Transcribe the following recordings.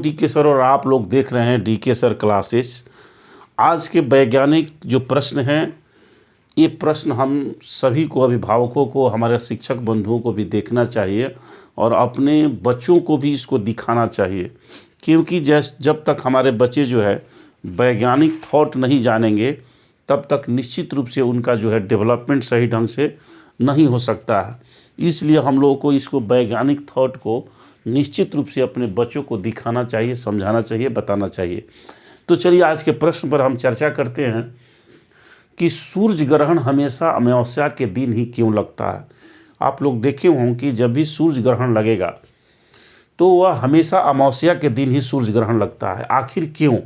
DK sir और आप लोग देख रहे हैं डीके सर क्लासेस। आज के वैज्ञानिक जो प्रश्न हैं, ये प्रश्न हम सभी को, अभिभावकों को, हमारे शिक्षक बंधुओं को भी देखना चाहिए और अपने बच्चों को भी इसको दिखाना चाहिए, क्योंकि जब तक हमारे बच्चे जो है वैज्ञानिक थॉट नहीं जानेंगे, तब तक निश्चित रूप से उनका जो है डेवलपमेंट सही ढंग से नहीं हो सकता है। इसलिए हम लोगों को इसको वैज्ञानिक थॉट को निश्चित रूप से अपने बच्चों को दिखाना चाहिए, समझाना चाहिए, बताना चाहिए। तो चलिए आज के प्रश्न पर हम चर्चा करते हैं कि सूर्य ग्रहण हमेशा अमावस्या के दिन ही क्यों लगता है। आप लोग देखे हों कि जब भी सूर्य ग्रहण लगेगा तो वह हमेशा अमावस्या के दिन ही सूर्य ग्रहण लगता है। आखिर क्यों?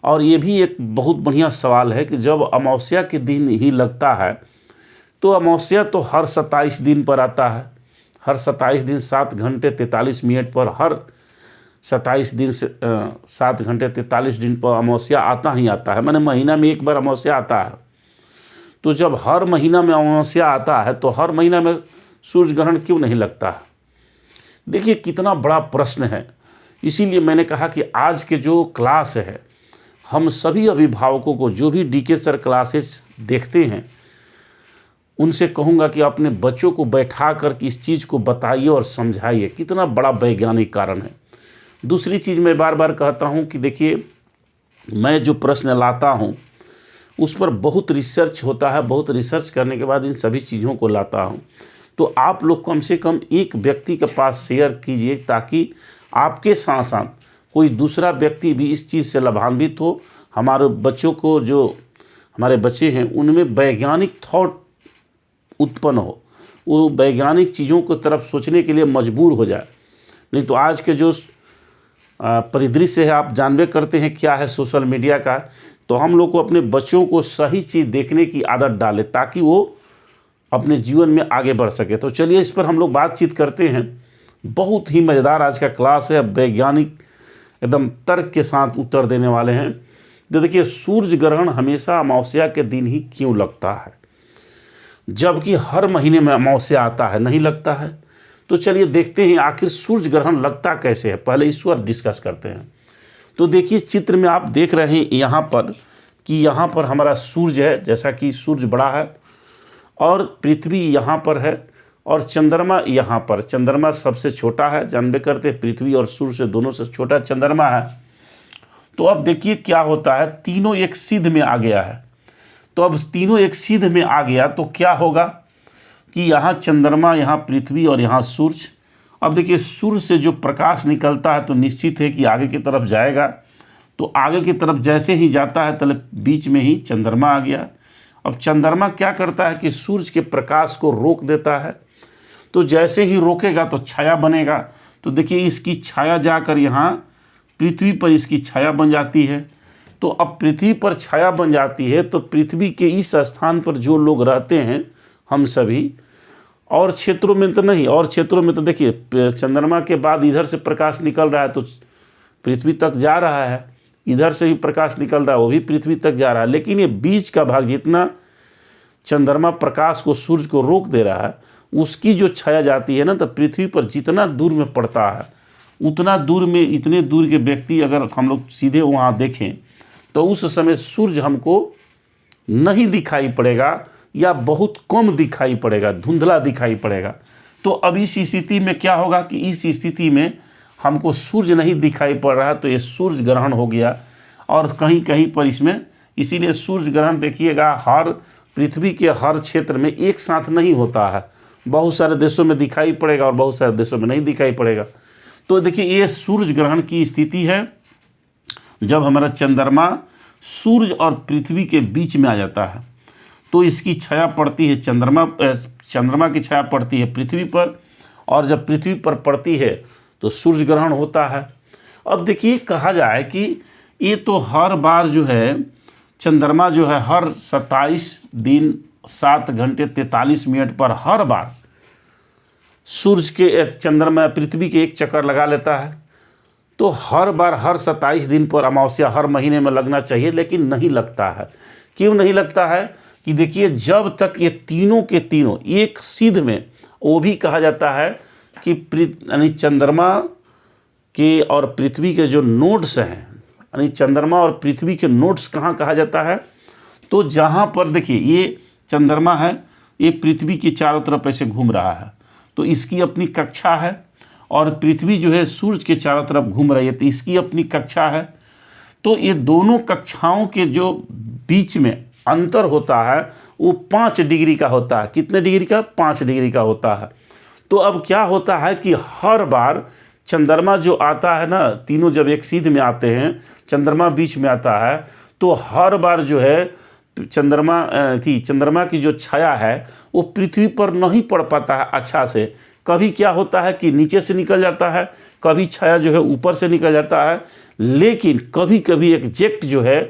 और ये भी एक बहुत बढ़िया सवाल है कि जब अमावस्या के दिन ही लगता है तो अमावस्या तो हर 27 दिन पर आता है। हर 27 दिन 7 घंटे 43 मिनट पर, हर 27 दिन से 7 घंटे 43 दिन पर अमावस्या आता ही आता है। माने महीना में एक बार अमावस्या आता है। तो जब हर महीना में अमावस्या आता है तो हर महीना में सूर्य ग्रहण क्यों नहीं लगता है? देखिए कितना बड़ा प्रश्न है। इसीलिए मैंने कहा कि आज के जो क्लास है, हम सभी अभिभावकों को, जो भी डीके सर क्लासेस देखते हैं, उनसे कहूँगा कि अपने बच्चों को बैठा कर इस चीज़ को बताइए और समझाइए। कितना बड़ा वैज्ञानिक कारण है। दूसरी चीज़ मैं बार बार कहता हूँ कि देखिए, मैं जो प्रश्न लाता हूँ उस पर बहुत रिसर्च होता है। बहुत रिसर्च करने के बाद इन सभी चीज़ों को लाता हूँ। तो आप लोग कम से कम एक व्यक्ति के पास शेयर कीजिए, ताकि आपके साथ साथ कोई दूसरा व्यक्ति भी इस चीज़ से लाभान्वित हो। हमारे बच्चों को, जो हमारे बच्चे हैं, उनमें वैज्ञानिक थॉट उत्पन्न हो, वो वैज्ञानिक चीज़ों की तरफ सोचने के लिए मजबूर हो जाए। नहीं तो आज के जो परिदृश्य है, आप जानबे करते हैं क्या है सोशल मीडिया का। तो हम लोग को अपने बच्चों को सही चीज़ देखने की आदत डालें, ताकि वो अपने जीवन में आगे बढ़ सके। तो चलिए इस पर हम लोग बातचीत करते हैं। बहुत ही मज़ेदार आज का क्लास है। वैज्ञानिक एकदम तर्क के साथ उत्तर देने वाले हैं। तो देखिए, सूर्य ग्रहण हमेशा अमावस्या के दिन ही क्यों लगता है, जबकि हर महीने में अमावस्या आता है, नहीं लगता है? तो चलिए देखते हैं आखिर सूर्य ग्रहण लगता कैसे है। पहले इस पर डिस्कस करते हैं। तो देखिए चित्र में आप देख रहे हैं यहाँ पर कि यहाँ पर हमारा सूर्य है, जैसा कि सूर्य बड़ा है और पृथ्वी यहाँ पर है और चंद्रमा यहाँ पर। चंद्रमा सबसे छोटा है, जानबे करते हैं पृथ्वी और सूर्य से दोनों से छोटा चंद्रमा है। तो अब देखिए क्या होता है, तीनों एक सिद्ध में आ गया है। तो अब तीनों एक सिद्ध में आ गया तो क्या होगा कि यहाँ चंद्रमा, यहाँ पृथ्वी और यहाँ सूर्य। अब देखिए सूर्य से जो प्रकाश निकलता है तो निश्चित है कि आगे की तरफ जाएगा। तो आगे की तरफ जैसे ही जाता है तो बीच में ही चंद्रमा आ गया। अब चंद्रमा क्या करता है कि सूर्य के प्रकाश को रोक देता है। तो जैसे ही रोकेगा तो छाया बनेगा। तो देखिए इसकी छाया जाकर यहाँ पृथ्वी पर इसकी छाया बन जाती है। तो अब पृथ्वी पर छाया बन जाती है तो पृथ्वी के इस स्थान पर जो लोग रहते हैं, हम सभी, और क्षेत्रों में तो नहीं, और क्षेत्रों में तो देखिए चंद्रमा के बाद इधर से प्रकाश निकल रहा है तो पृथ्वी तक जा रहा है, इधर से भी प्रकाश निकल रहा है, वो भी पृथ्वी तक जा रहा है। लेकिन ये बीच का भाग, जितना चंद्रमा प्रकाश को, सूर्य को रोक दे रहा है, उसकी जो छाया जाती है ना, तो पृथ्वी पर जितना दूर में पड़ता है उतना दूर में, इतने दूर के व्यक्ति अगर हम लोग सीधे वहाँ देखें तो उस समय सूर्य हमको नहीं दिखाई पड़ेगा या बहुत कम दिखाई पड़ेगा, धुंधला दिखाई पड़ेगा। तो अब इस स्थिति में क्या होगा कि इस स्थिति में हमको सूर्य नहीं दिखाई पड़ रहा, तो ये सूर्य ग्रहण हो गया। और कहीं कहीं पर इसमें, इसीलिए सूर्य ग्रहण देखिएगा हर पृथ्वी के हर क्षेत्र में एक साथ नहीं होता है। बहुत सारे देशों में दिखाई पड़ेगा और बहुत सारे देशों में नहीं दिखाई पड़ेगा। तो देखिए ये सूर्य ग्रहण की स्थिति है जब हमारा चंद्रमा सूर्य और पृथ्वी के बीच में आ जाता है। तो इसकी छाया पड़ती है चंद्रमा की छाया पड़ती है पृथ्वी पर, और जब पृथ्वी पर पड़ती है तो सूर्य ग्रहण होता है। अब देखिए कहा जाए कि ये तो हर बार जो है चंद्रमा जो है हर 27 दिन 7 घंटे 43 मिनट पर हर बार सूर्य के, चंद्रमा, पृथ्वी के एक चक्कर लगा लेता है। तो हर बार हर 27 दिन पर अमावस्या हर महीने में लगना चाहिए, लेकिन नहीं लगता है। क्यों नहीं लगता है कि देखिए जब तक ये तीनों के तीनों एक सिद्ध में, वो भी कहा जाता है कि यानी चंद्रमा के और पृथ्वी के जो नोड्स हैं, यानी चंद्रमा और पृथ्वी के नोड्स कहाँ कहा जाता है, तो जहाँ पर देखिए ये चंद्रमा है, ये पृथ्वी के चारों तरफ ऐसे घूम रहा है, तो इसकी अपनी कक्षा है, और पृथ्वी जो है सूर्य के चारों तरफ घूम रही है, तो इसकी अपनी कक्षा है। तो ये दोनों कक्षाओं के जो बीच में अंतर होता है वो 5 डिग्री का होता है। कितने डिग्री का? 5 डिग्री का होता है। तो अब क्या होता है कि हर बार चंद्रमा जो आता है ना, तीनों जब एक सीध में आते हैं, चंद्रमा बीच में आता है, तो हर बार जो है चंद्रमा की जो छाया है वो पृथ्वी पर नहीं पड़ पाता है अच्छा से। कभी क्या होता है कि नीचे से निकल जाता है, कभी छाया जो है ऊपर से निकल जाता है, लेकिन कभी कभी एग्जैक्ट जो है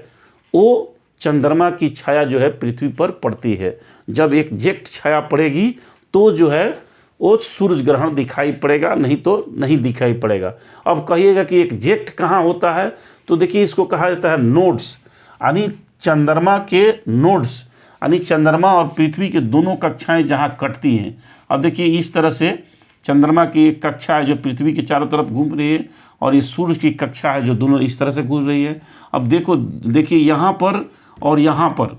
वो चंद्रमा की छाया जो है पृथ्वी पर पड़ती है। जब एग्जैक्ट छाया पड़ेगी तो जो है वो सूर्य ग्रहण दिखाई पड़ेगा, नहीं तो नहीं दिखाई पड़ेगा। अब कहिएगा कि एग्जैक्ट कहाँ होता है, तो देखिए इसको कहा जाता है नोड्स, यानी चंद्रमा के नोड्स, यानी चंद्रमा और पृथ्वी के दोनों कक्षाएं जहाँ कटती हैं। अब देखिए इस तरह से चंद्रमा की एक कक्षा है जो पृथ्वी के चारों तरफ घूम रही है, और ये सूर्य की कक्षा है जो दोनों इस तरह से घूम रही है। अब देखिए यहाँ पर और यहाँ पर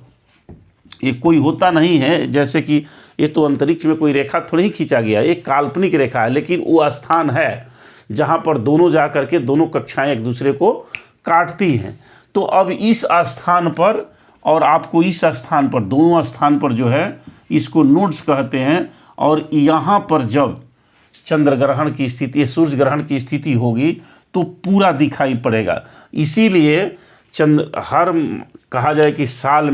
ये कोई होता नहीं है, जैसे कि ये तो अंतरिक्ष में कोई रेखा थोड़ी ही खींचा गया, एक काल्पनिक रेखा है, लेकिन वो स्थान है जहाँ पर दोनों जा करके दोनों कक्षाएं एक दूसरे को काटती हैं। तो अब इस स्थान पर और आपको इस स्थान पर, दोनों स्थान पर जो है इसको नोड्स कहते हैं। और यहाँ पर जब चंद्र ग्रहण की स्थिति, सूर्य ग्रहण की स्थिति होगी तो पूरा दिखाई पड़ेगा। इसीलिए हर कहा जाए कि साल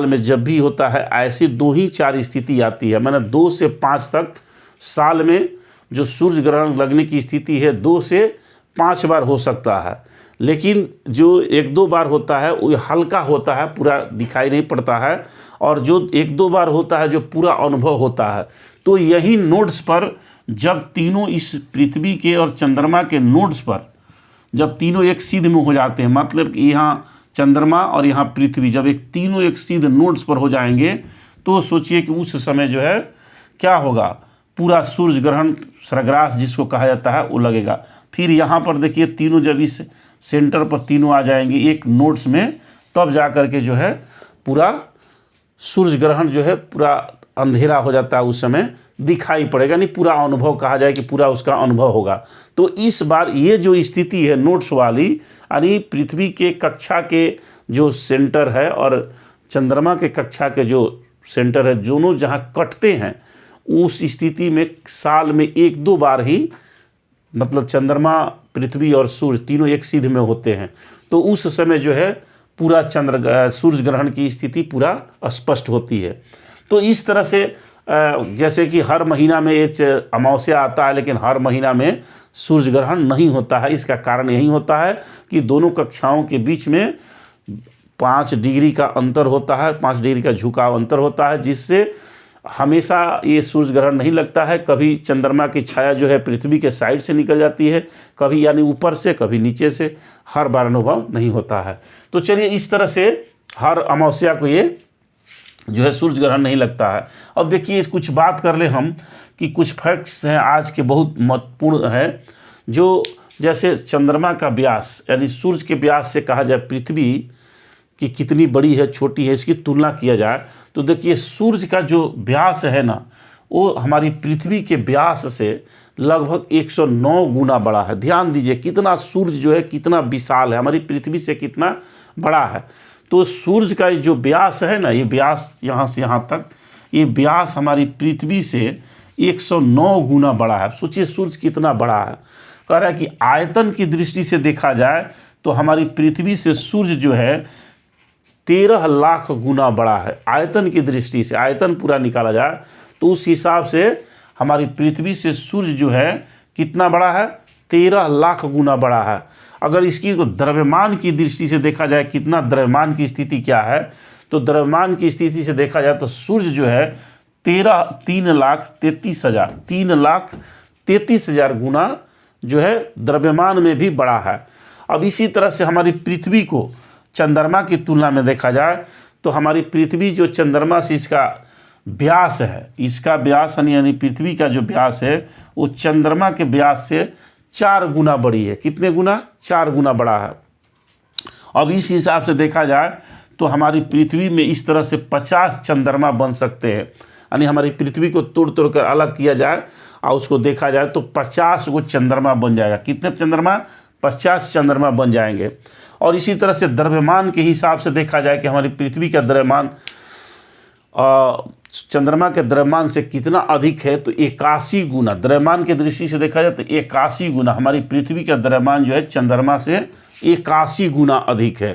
में जब भी होता है ऐसी 2 ही 4 स्थिति आती है, मैंने 2 से 5 तक साल में जो सूर्य ग्रहण लगने की स्थिति है 2 से 5 बार हो सकता है, लेकिन जो 1-2 बार होता है वो हल्का होता है, पूरा दिखाई नहीं पड़ता है, और जो 1-2 बार होता है जो पूरा अनुभव होता है। तो यही नोड्स पर जब तीनों इस पृथ्वी के और चंद्रमा के नोड्स पर जब तीनों एक सीध में हो जाते हैं, मतलब कि यहाँ चंद्रमा और यहाँ पृथ्वी जब तीनों एक सीध नोड्स पर हो जाएंगे, तो सोचिए कि उस समय जो है क्या होगा, पूरा सूर्य ग्रहण सरग्रास जिसको कहा जाता है वो लगेगा। फिर यहाँ पर देखिए तीनों जब इस सेंटर पर तीनों आ जाएंगे एक नोड्स में, तब जा कर के जो है पूरा सूर्य ग्रहण जो है पूरा अंधेरा हो जाता है, उस समय दिखाई पड़ेगा, नहीं पूरा अनुभव कहा जाए कि पूरा उसका अनुभव होगा। तो इस बार ये जो स्थिति है नोड्स वाली, यानी पृथ्वी के कक्षा के जो सेंटर है और चंद्रमा के कक्षा के जो सेंटर है, दोनों जहाँ कटते हैं, उस स्थिति में साल में 1-2 बार ही, मतलब चंद्रमा, पृथ्वी और सूर्य तीनों एक सीध में होते हैं, तो उस समय जो है पूरा सूर्य ग्रहण की स्थिति पूरा स्पष्ट होती है। तो इस तरह से जैसे कि हर महीना में एक अमावस्या आता है, लेकिन हर महीना में सूर्य ग्रहण नहीं होता है। इसका कारण यही होता है कि दोनों कक्षाओं के बीच में 5 डिग्री का अंतर होता है, 5 डिग्री का झुकाव अंतर होता है, जिससे हमेशा ये सूर्य ग्रहण नहीं लगता है। कभी चंद्रमा की छाया जो है पृथ्वी के साइड से निकल जाती है, कभी यानी ऊपर से, कभी नीचे से, हर बार अनुभव नहीं होता है। तो चलिए इस तरह से हर अमावस्या को ये जो है सूर्य ग्रहण नहीं लगता है। अब देखिए कुछ बात कर ले हम कि कुछ फैक्ट्स हैं आज के बहुत महत्वपूर्ण है, जो जैसे चंद्रमा का व्यास, यानी सूर्य के व्यास से कहा जाए पृथ्वी कि कितनी बड़ी है छोटी है, इसकी तुलना किया जाए तो देखिए सूर्य का जो व्यास है ना, वो हमारी पृथ्वी के व्यास से लगभग 109 गुना बड़ा है। ध्यान दीजिए कितना सूर्य जो है कितना विशाल है, हमारी पृथ्वी से कितना बड़ा है। तो सूर्य का जो व्यास है ना, ये व्यास यहाँ से यहाँ तक, ये व्यास हमारी पृथ्वी से 109 गुना बड़ा है। सोचिए सूर्य कितना बड़ा है। कह रहा है कि आयतन की दृष्टि से देखा जाए तो हमारी पृथ्वी से सूर्य जो है 13 लाख गुना बड़ा है। आयतन की दृष्टि से, आयतन पूरा निकाला जाए तो उस हिसाब से हमारी पृथ्वी से सूर्य जो है कितना बड़ा है, 13 लाख गुना बड़ा है। अगर इसकी द्रव्यमान की दृष्टि से देखा जाए, कितना द्रव्यमान की स्थिति क्या है, तो द्रव्यमान की स्थिति से देखा जाए तो सूर्य जो है 3,33,000 गुना जो है द्रव्यमान में भी बड़ा है। अब इसी तरह से हमारी पृथ्वी को चंद्रमा की तुलना में देखा जाए तो हमारी पृथ्वी जो चंद्रमा से इसका व्यास है, इसका व्यास यानी पृथ्वी का जो व्यास है वो चंद्रमा के व्यास से 4 गुना बड़ी है। कितने गुना? 4 गुना बड़ा है। अब इस हिसाब से देखा जाए तो हमारी पृथ्वी में इस तरह से 50 चंद्रमा बन सकते हैं। यानी हमारी पृथ्वी को तोड़ तोड़ कर अलग किया जाए और उसको देखा जाए तो 50 गो चंद्रमा बन जाएगा। कितने चंद्रमा? 50 चंद्रमा बन जाएंगे। और इसी तरह से द्रव्यमान के हिसाब से देखा जाए कि हमारी पृथ्वी का द्रव्यमान चंद्रमा के द्रव्यमान से कितना अधिक है, तो 81 गुना। द्रव्यमान की दृष्टि से देखा जाए तो 81 गुना हमारी पृथ्वी का द्रव्यमान जो है चंद्रमा से 81 गुना अधिक है।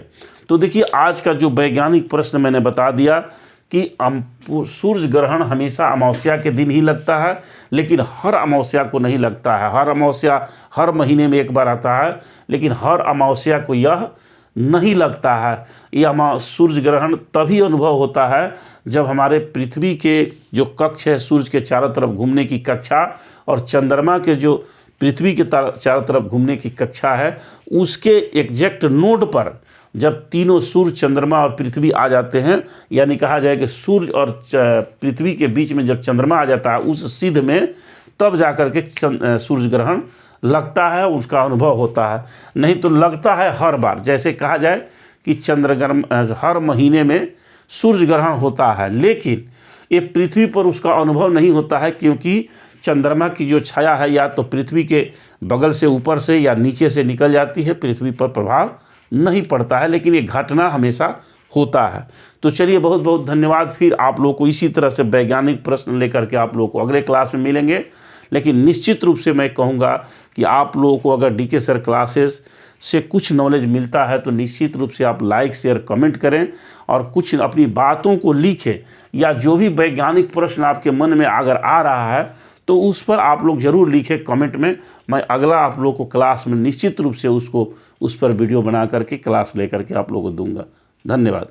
तो देखिए, आज का जो वैज्ञानिक प्रश्न मैंने बता दिया कि सूर्य ग्रहण हमेशा अमावस्या के दिन ही लगता है, लेकिन हर अमावस्या को नहीं लगता है। हर अमावस्या हर महीने में एक बार आता है, लेकिन हर अमावस्या को यह नहीं लगता है। यह सूर्य ग्रहण तभी अनुभव होता है जब हमारे पृथ्वी के जो कक्ष है, सूर्य के चारों तरफ घूमने की कक्षा, और चंद्रमा के जो पृथ्वी के चारों तरफ घूमने की कक्षा है, उसके एग्जैक्ट नोड पर जब तीनों सूर्य, चंद्रमा और पृथ्वी आ जाते हैं, यानी कहा जाए कि सूर्य और पृथ्वी के बीच में जब चंद्रमा आ जाता है उस सिद्ध में, तब जाकर के सूर्य ग्रहण लगता है, उसका अनुभव होता है। नहीं तो लगता है हर बार। जैसे कहा जाए कि हर महीने में सूर्य ग्रहण होता है, लेकिन ये पृथ्वी पर उसका अनुभव नहीं होता है, क्योंकि चंद्रमा की जो छाया है या तो पृथ्वी के बगल से ऊपर से या नीचे से निकल जाती है, पृथ्वी पर प्रभाव नहीं पड़ता है, लेकिन ये घटना हमेशा होता है। तो चलिए, बहुत बहुत धन्यवाद। फिर आप लोग को इसी तरह से वैज्ञानिक प्रश्न लेकर के आप लोग को अगले क्लास में मिलेंगे। लेकिन निश्चित रूप से मैं कहूँगा कि आप लोगों को अगर डीके सर क्लासेस से कुछ नॉलेज मिलता है तो निश्चित रूप से आप लाइक, शेयर, कमेंट करें और कुछ अपनी बातों को लिखें, या जो भी वैज्ञानिक प्रश्न आपके मन में अगर आ रहा है तो उस पर आप लोग ज़रूर लिखें कमेंट में। मैं अगला आप लोग को क्लास में निश्चित रूप से उस पर वीडियो बना करके क्लास लेकर के आप लोगों को दूंगा। धन्यवाद।